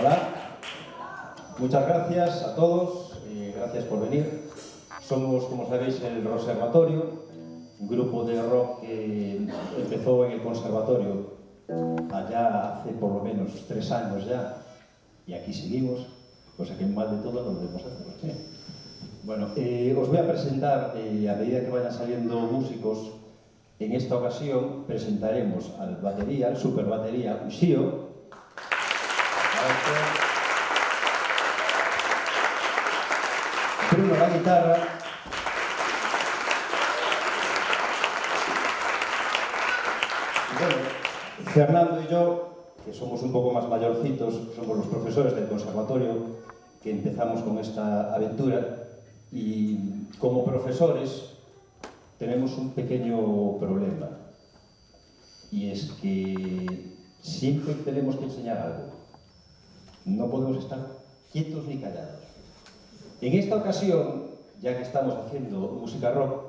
Hola, muchas gracias a todos, gracias por venir. Somos, como sabéis, el Roservatorio, un grupo de rock que empezó en el conservatorio allá hace por lo menos 3 años ya, y aquí seguimos, cosa que mal de todo no debemos hacer. Bueno, os voy a presentar, a medida que vayan saliendo músicos. En esta ocasión presentaremos al batería, al super batería Uxío, Bruno la guitarra, bueno, Fernando y yo, que somos un poco más mayorcitos, somos los profesores del conservatorio que empezamos con esta aventura, y como profesores tenemos un pequeño problema, y es que siempre tenemos que enseñar algo. No podemos estar quietos ni callados. En esta ocasión, ya que estamos haciendo música rock,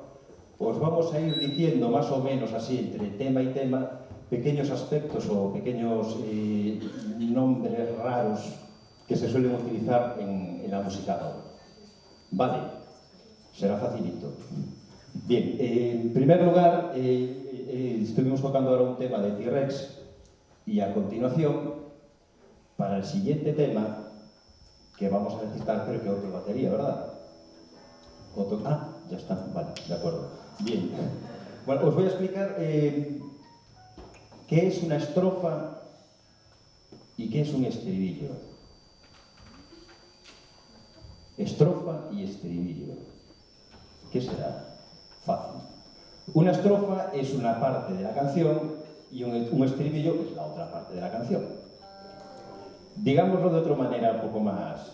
os vamos a ir diciendo más o menos así, entre tema y tema, pequeños aspectos o pequeños nombres raros que se suelen utilizar en la música rock. Vale, será facilito. Bien, en primer lugar, estuvimos tocando ahora un tema de T-Rex, y a continuación, para el siguiente tema, que vamos a necesitar, creo que otra batería, ¿verdad? Ya está, vale, de acuerdo. Bien, bueno, os voy a explicar qué es una estrofa y qué es un estribillo. Estrofa y estribillo. ¿Qué será? Fácil. Una estrofa es una parte de la canción y un estribillo es la otra parte de la canción. Digámoslo de otra manera un poco más.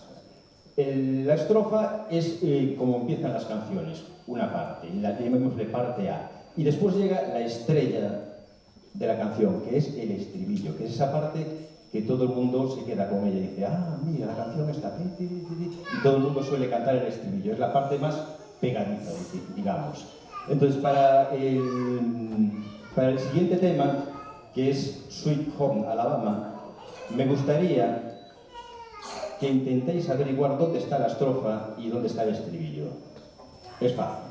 La estrofa es como empiezan las canciones, una parte, y la llamémosle parte A. Y después llega la estrella de la canción, que es el estribillo, que es esa parte que todo el mundo se queda con ella y dice: ah, mira, la canción está... Y todo el mundo suele cantar el estribillo, es la parte más pegadiza, digamos. Entonces, para el siguiente tema, que es Sweet Home Alabama, me gustaría que intentéis averiguar dónde está la estrofa y dónde está el estribillo. Es fácil.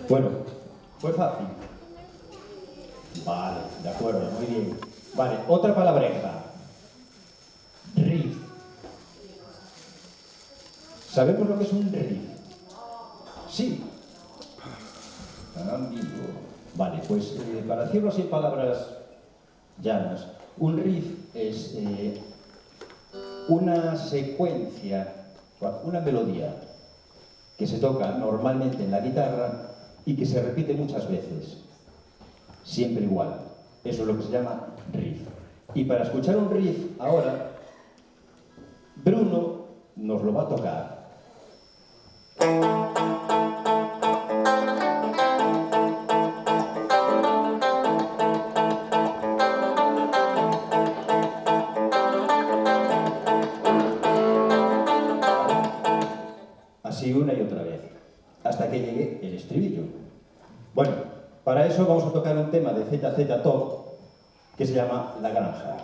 Bueno, fue fácil. Vale, de acuerdo, muy bien. Vale, otra palabreja. Riff. ¿Sabemos lo que es un riff? Sí. Vale, pues para decirlo así en palabras llanas, un riff es una secuencia, una melodía que se toca normalmente en la guitarra y que se repite muchas veces, siempre igual. Eso es lo que se llama riff. Y para escuchar un riff ahora, Bruno nos lo va a tocar. Así una y otra vez, hasta que llegue el estribillo. Bueno, para eso vamos a tocar un tema de ZZ Top que se llama La Granja.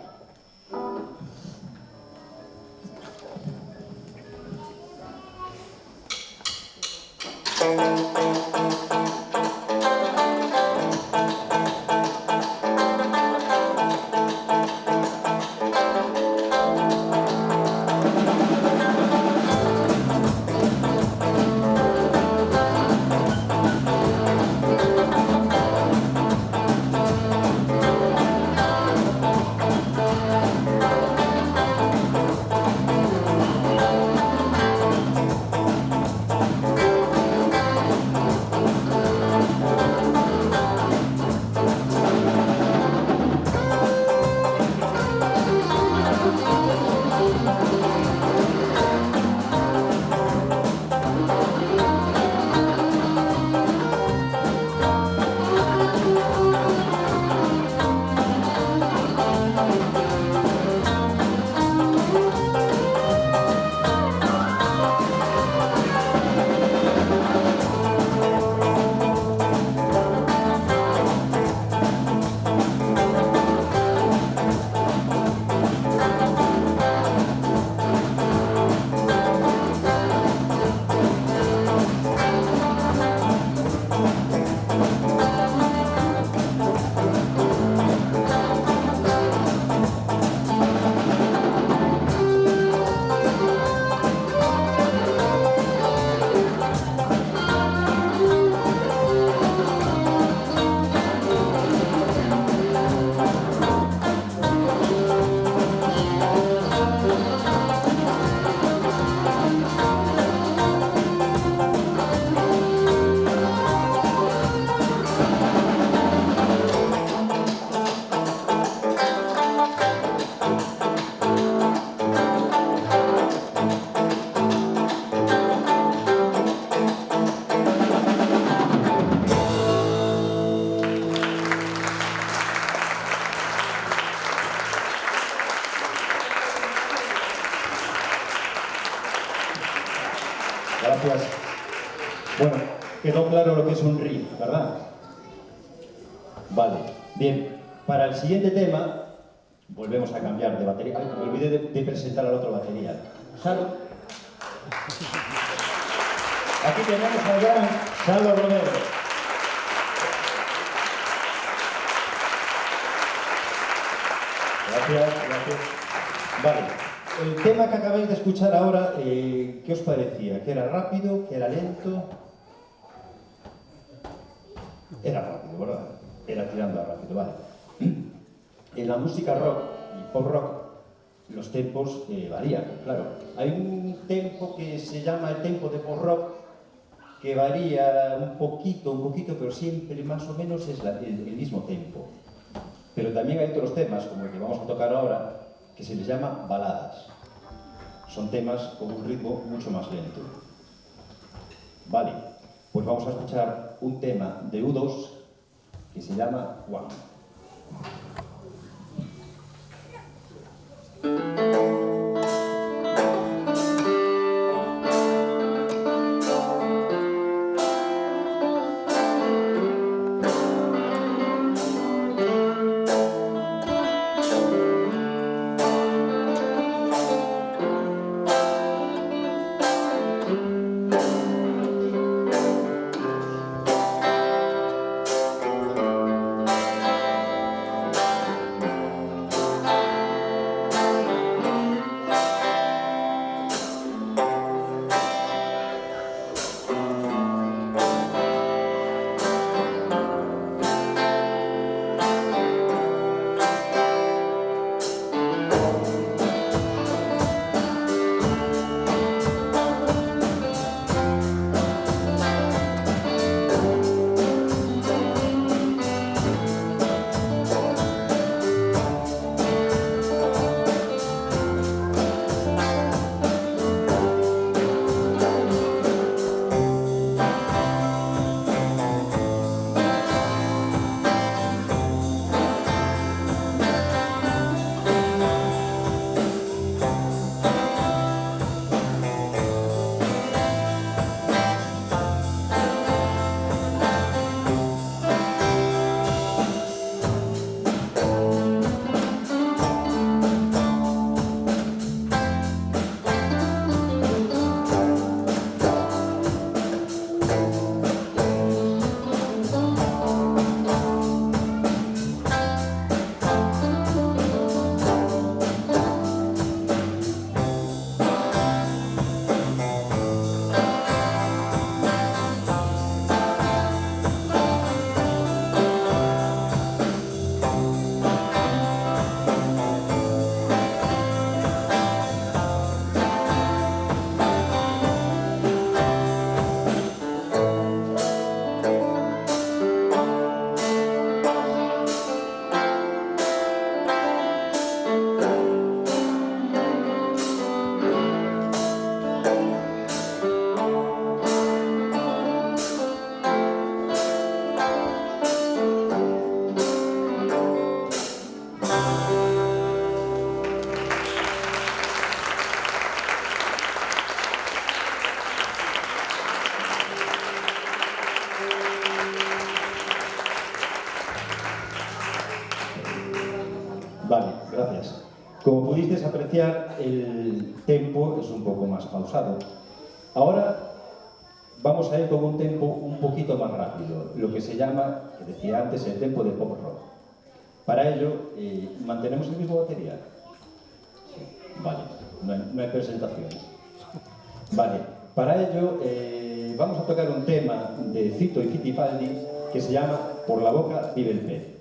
Gracias. Bueno, quedó claro lo que es un riff, ¿verdad? Vale, bien. Para el siguiente tema, volvemos a cambiar de batería. Ay, me olvidé de presentar al otro batería. Salud. Aquí tenemos al gran Salo Romero. Gracias. Vale. El tema que acabáis de escuchar ahora, ¿qué os parecía? ¿Que era rápido? ¿Que era lento? Era rápido, ¿verdad? Era tirando a rápido, vale. En la música rock y pop rock, los tempos varían, claro. Hay un tempo que se llama el tempo de pop rock, que varía un poquito, pero siempre más o menos es el mismo tempo. Pero también hay otros temas, como el que vamos a tocar ahora, que se les llama baladas. Son temas con un ritmo mucho más lento. Vale, pues vamos a escuchar un tema de U2 que se llama One. Como pudisteis apreciar, el tempo es un poco más pausado. Ahora vamos a ir con un tempo un poquito más rápido, lo que se llama, que decía antes, el tempo de pop rock. Para ello, ¿mantenemos el mismo material? Sí. Vale, no hay presentaciones. Vale, para ello vamos a tocar un tema de Fito y Fittipaldi que se llama Por la boca vive el pez.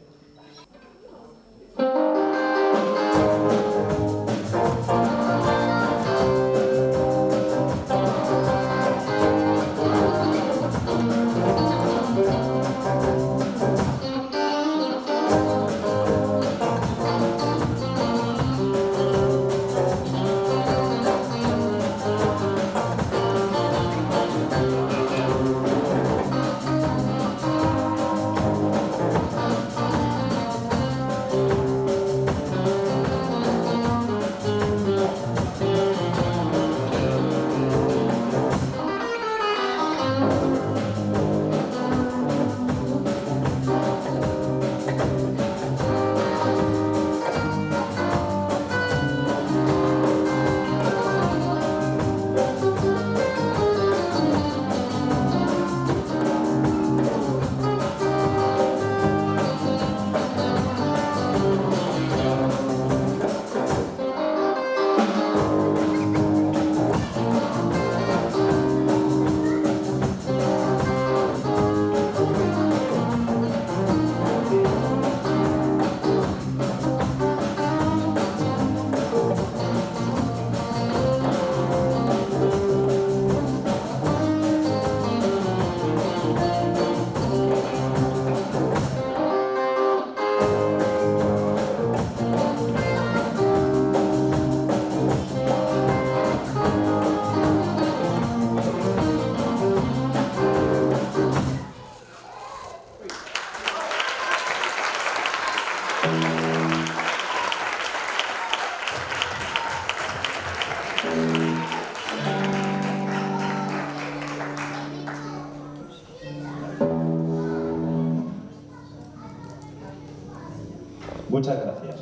Muchas gracias,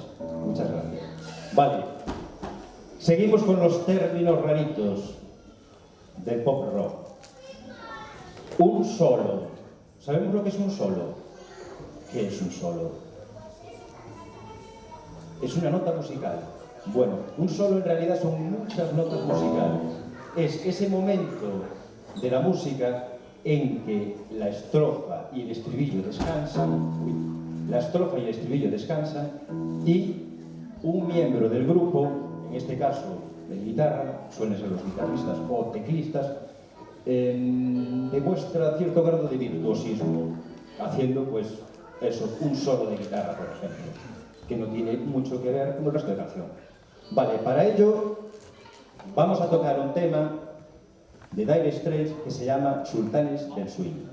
muchas gracias. Vale, seguimos con los términos raritos del pop rock. Un solo. ¿Sabemos lo que es un solo? ¿Qué es un solo? Es una nota musical. Bueno, un solo en realidad son muchas notas musicales. Es ese momento de la música en que la estrofa y el estribillo descansan. La estrofa y el estribillo descansan y un miembro del grupo, en este caso de guitarra, suelen ser los guitarristas o teclistas, demuestra cierto grado de virtuosismo, haciendo pues eso, un solo de guitarra, por ejemplo, que no tiene mucho que ver con el resto de la canción. Vale, para ello vamos a tocar un tema de Dire Straits que se llama Sultanes del Swing.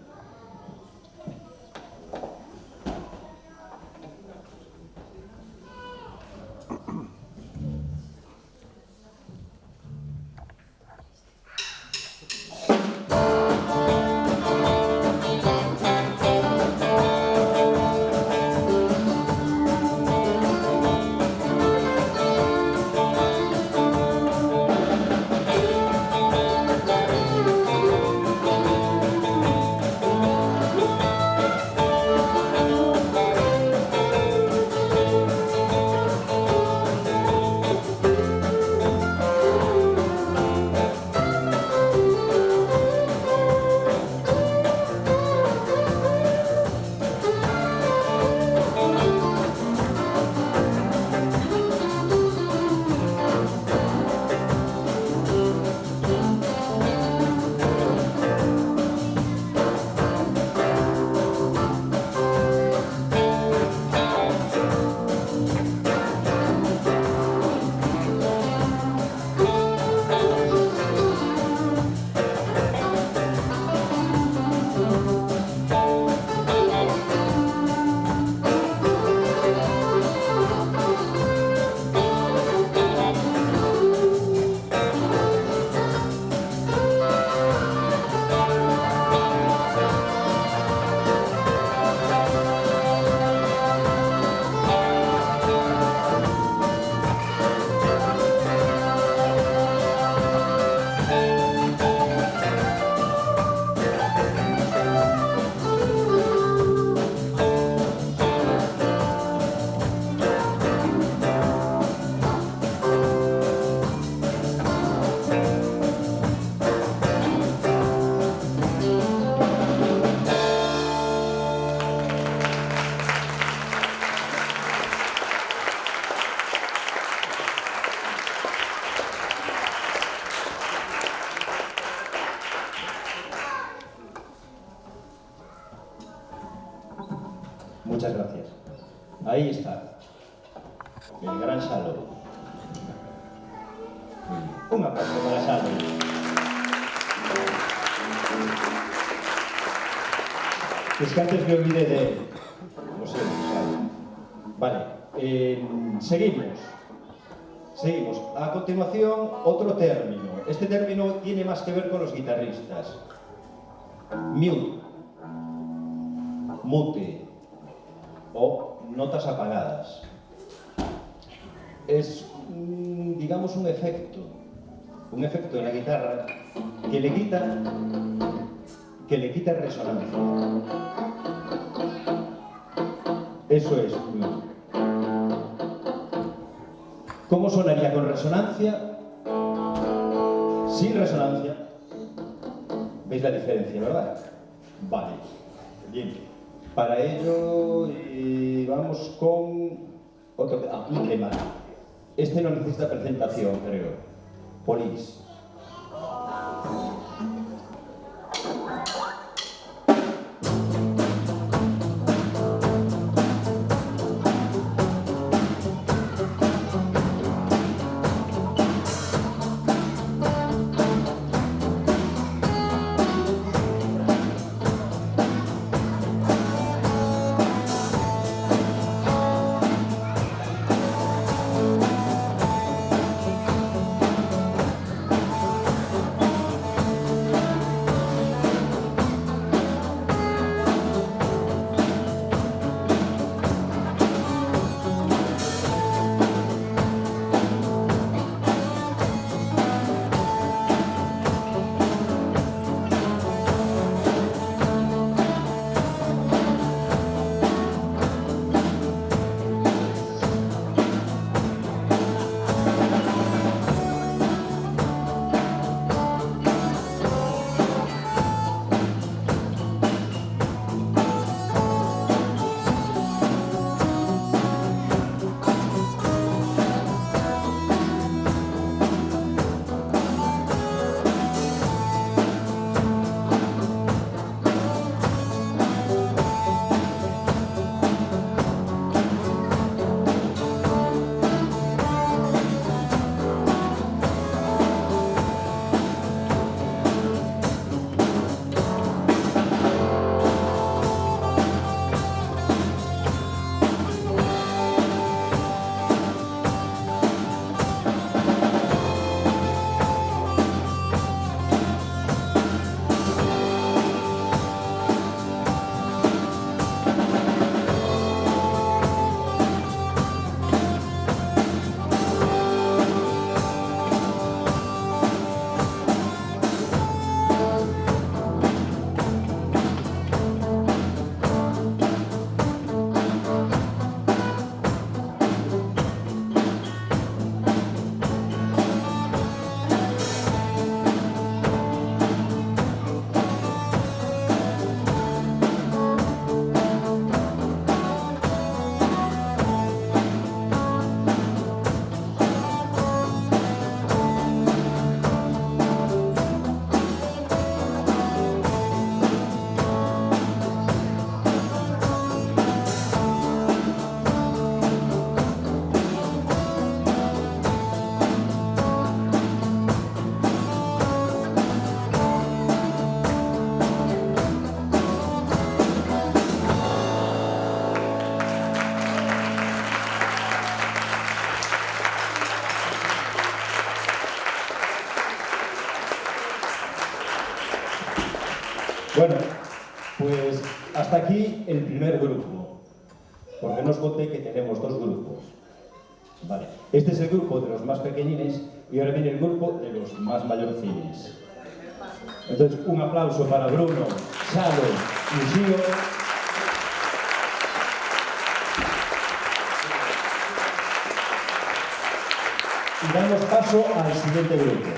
Muchas gracias. Ahí está, el gran Xalo. Un aplauso para Xalo. Es que antes me olvidé de él. Lo siento, Xalo. Vale, seguimos. A continuación, otro término. Este término tiene más que ver con los guitarristas. Mute, mute o notas apagadas. Es, digamos, un efecto en la guitarra que le quita resonancia. Eso es mute. ¿Cómo sonaría con resonancia? Sin resonancia. ¿Veis la diferencia, verdad? Vale. Bien. Para ello vamos con otro un tema. Este no necesita presentación, creo. Police. Bueno, pues hasta aquí el primer grupo, porque no os conté que tenemos dos grupos. Vale. Este es el grupo de los más pequeñines y ahora viene el grupo de los más mayorcines. Entonces, un aplauso para Bruno, Xalo y Xío. Y damos paso al siguiente grupo.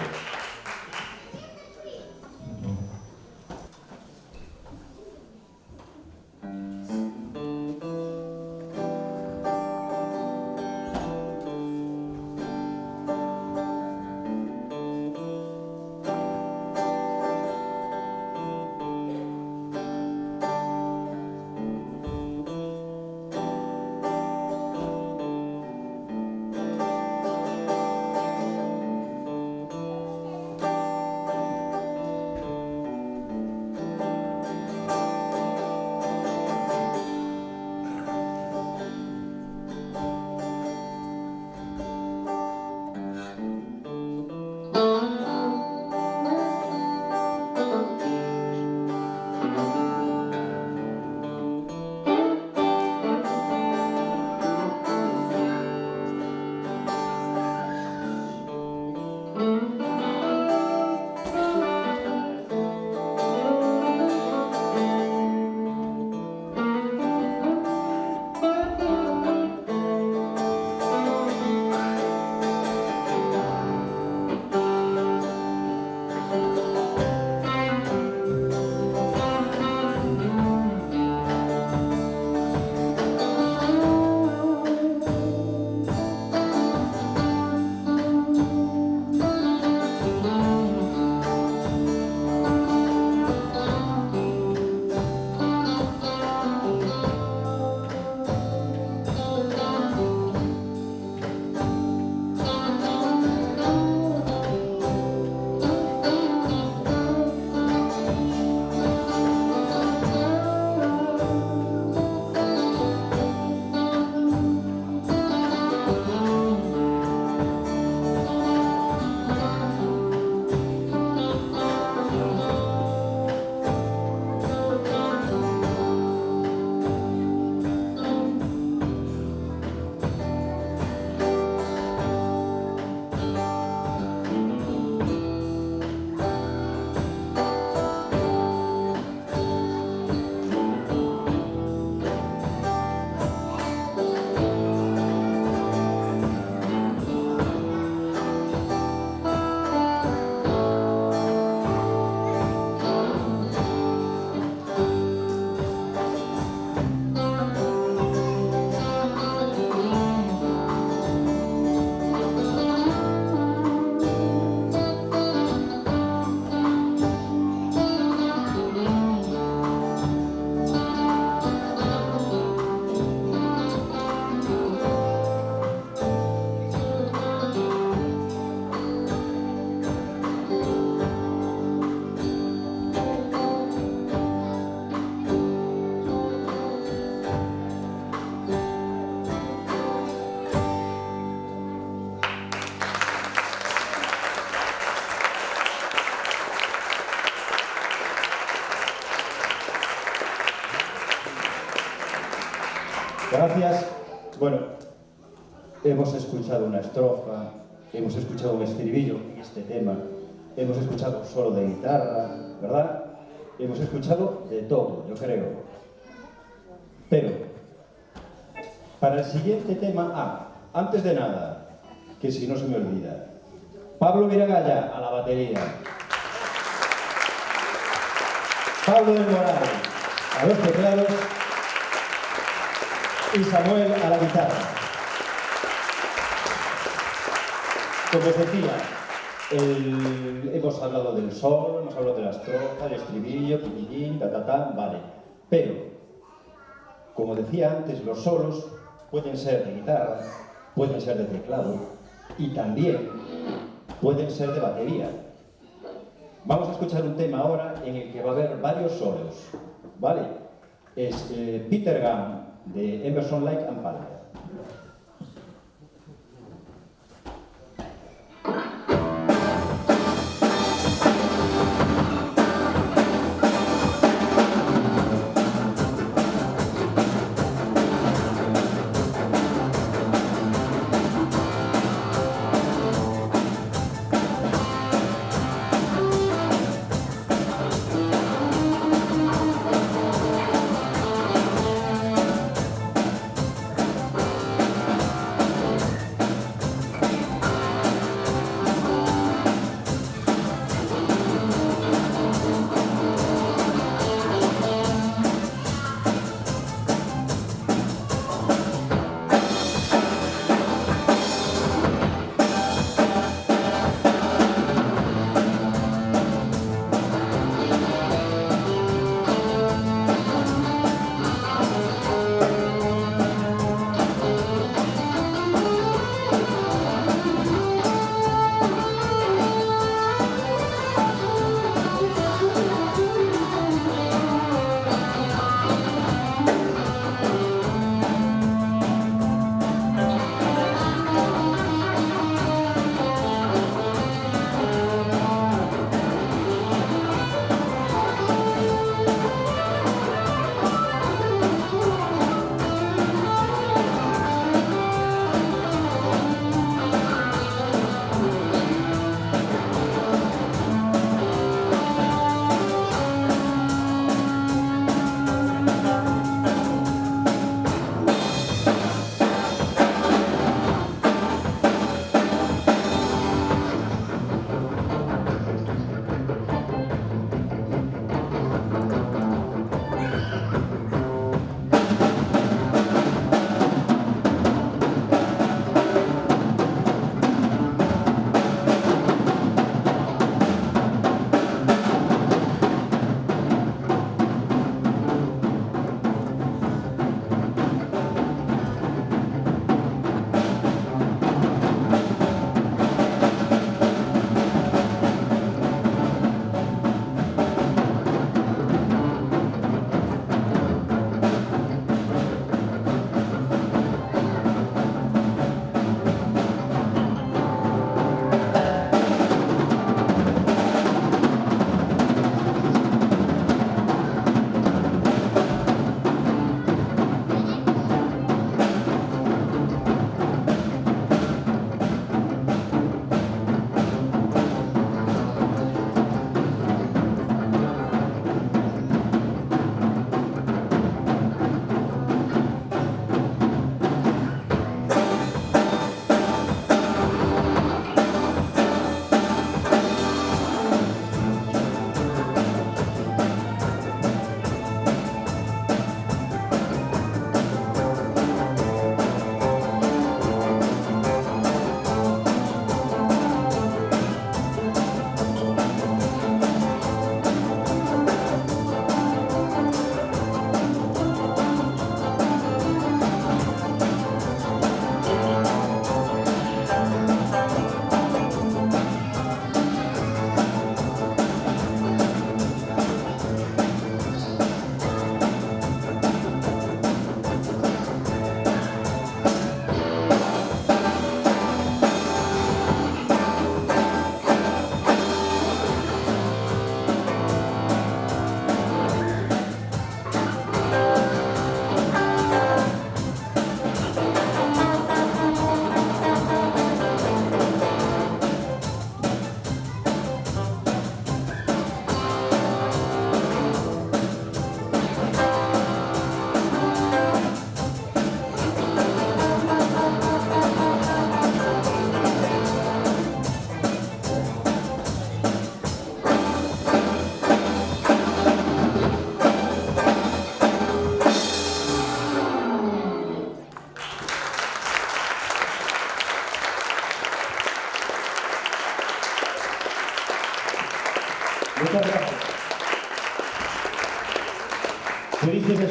Gracias. Bueno, hemos escuchado una estrofa, hemos escuchado un estribillo en este tema, hemos escuchado un solo de guitarra, ¿verdad? Hemos escuchado de todo, yo creo. Pero, para el siguiente tema, antes de nada, que si no se me olvida, Pablo Miragaya a la batería, Pablo del Moral a los teclados y Samuel a la guitarra. Como os decía, hemos hablado del sol, hemos hablado de la estrofa, el estribillo, piquillín, vale. Pero, como decía antes, los solos pueden ser de guitarra, pueden ser de teclado y también pueden ser de batería. Vamos a escuchar un tema ahora en el que va a haber varios solos, ¿vale? Es Peter Gunn, de Emerson, Lake and Palmer.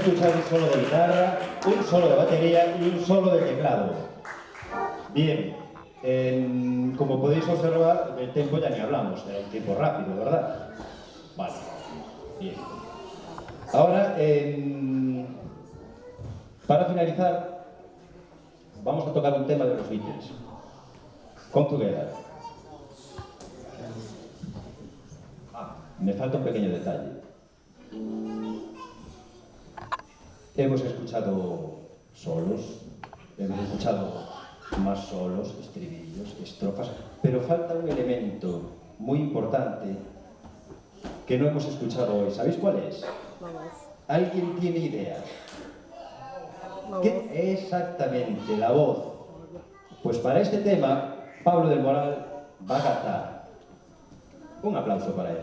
escuchar un solo de guitarra, un solo de batería y un solo de teclado. Bien, como podéis observar, del tiempo ya ni hablamos, era un tiempo rápido, ¿verdad? Vale, bien. Ahora, para finalizar, vamos a tocar un tema de los Beatles. Come Together. Me falta un pequeño detalle. Hemos escuchado solos, hemos escuchado más solos, estribillos, estrofas, pero falta un elemento muy importante que no hemos escuchado hoy. ¿Sabéis cuál es? ¿Alguien tiene idea? ¿Qué? Exactamente, la voz. Pues para este tema, Pablo del Moral va a cantar. Un aplauso para él.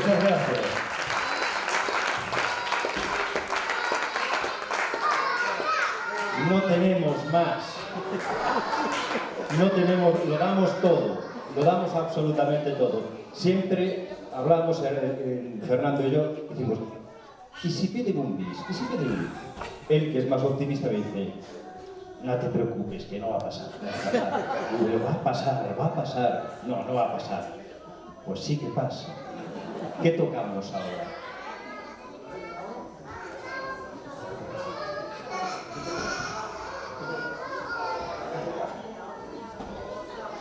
Muchas gracias. No tenemos más. No tenemos, lo damos todo, lo damos absolutamente todo. Siempre hablamos, Fernando y yo, decimos, ¿y si piden un bis? ¿Y si piden un bis? Él, que es más optimista, me dice, no te preocupes, que no va a pasar, no va a pasar. Y yo, va a pasar, va a pasar. No, no va a pasar. Pues sí que pasa. ¿Qué tocamos ahora?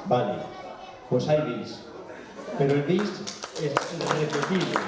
Vale, pues hay bis, pero el bis es repetible.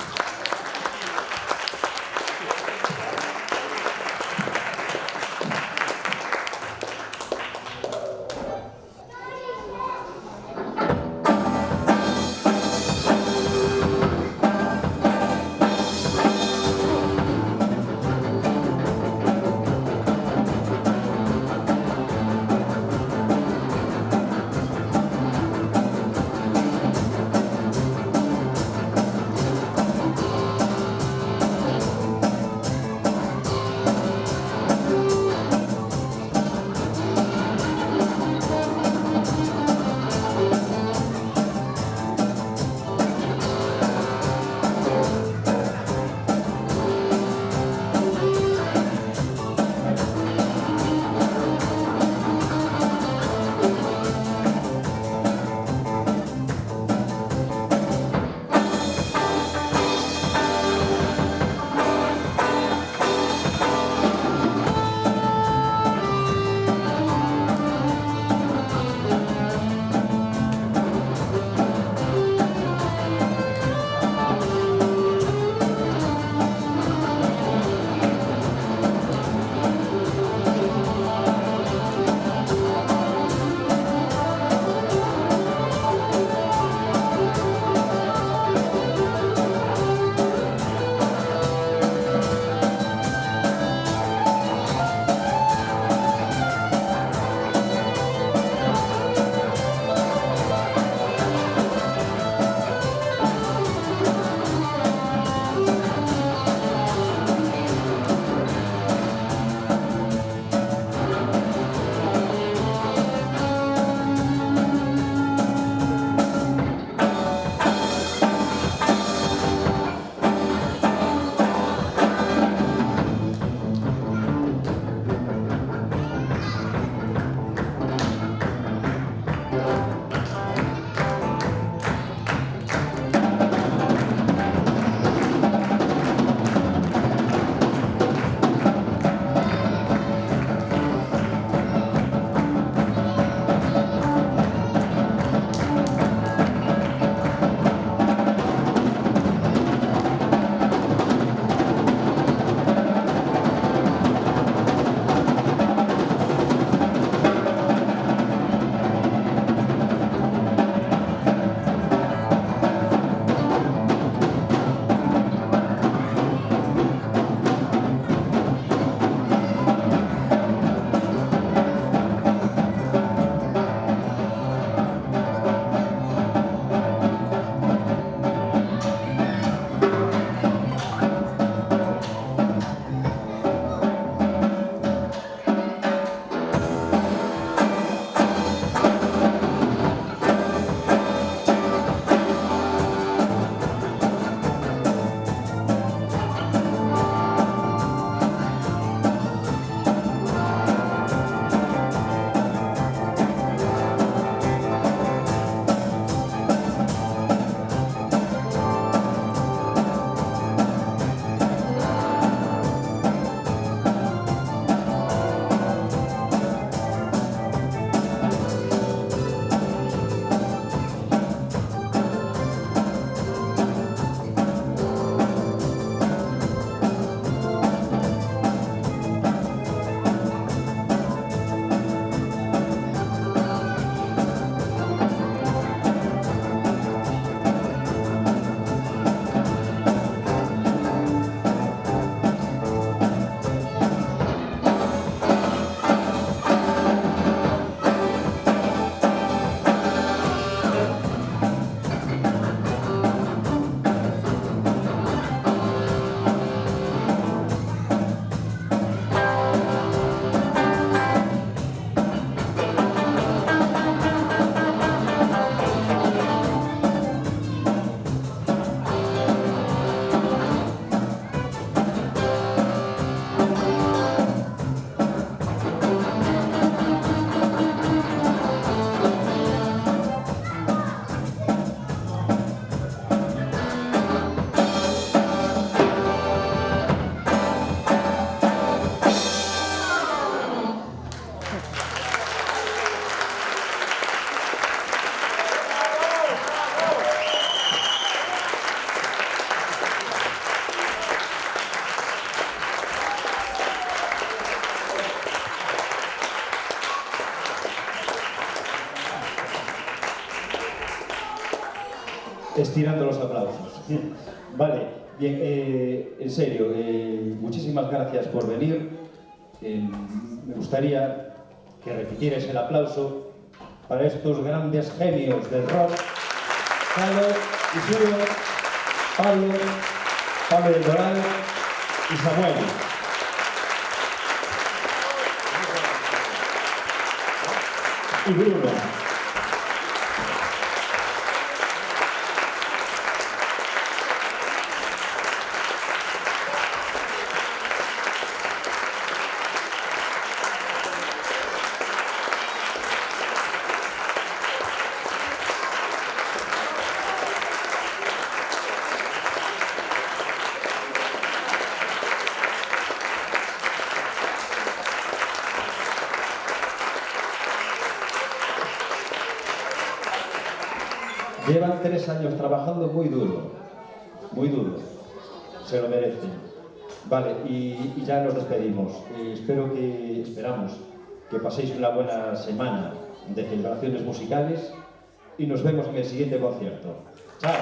estirando los aplausos. Vale, bien, en serio, muchísimas gracias por venir. Me gustaría que repitierais el aplauso para estos grandes genios del rock, Carlos, Isidro, Pablo del Doral y Samuel. Y Bruno. Llevan 3 años trabajando muy duro, se lo merecen. Vale, y ya nos despedimos. Esperamos que paséis una buena semana de celebraciones musicales y nos vemos en el siguiente concierto. ¡Chao!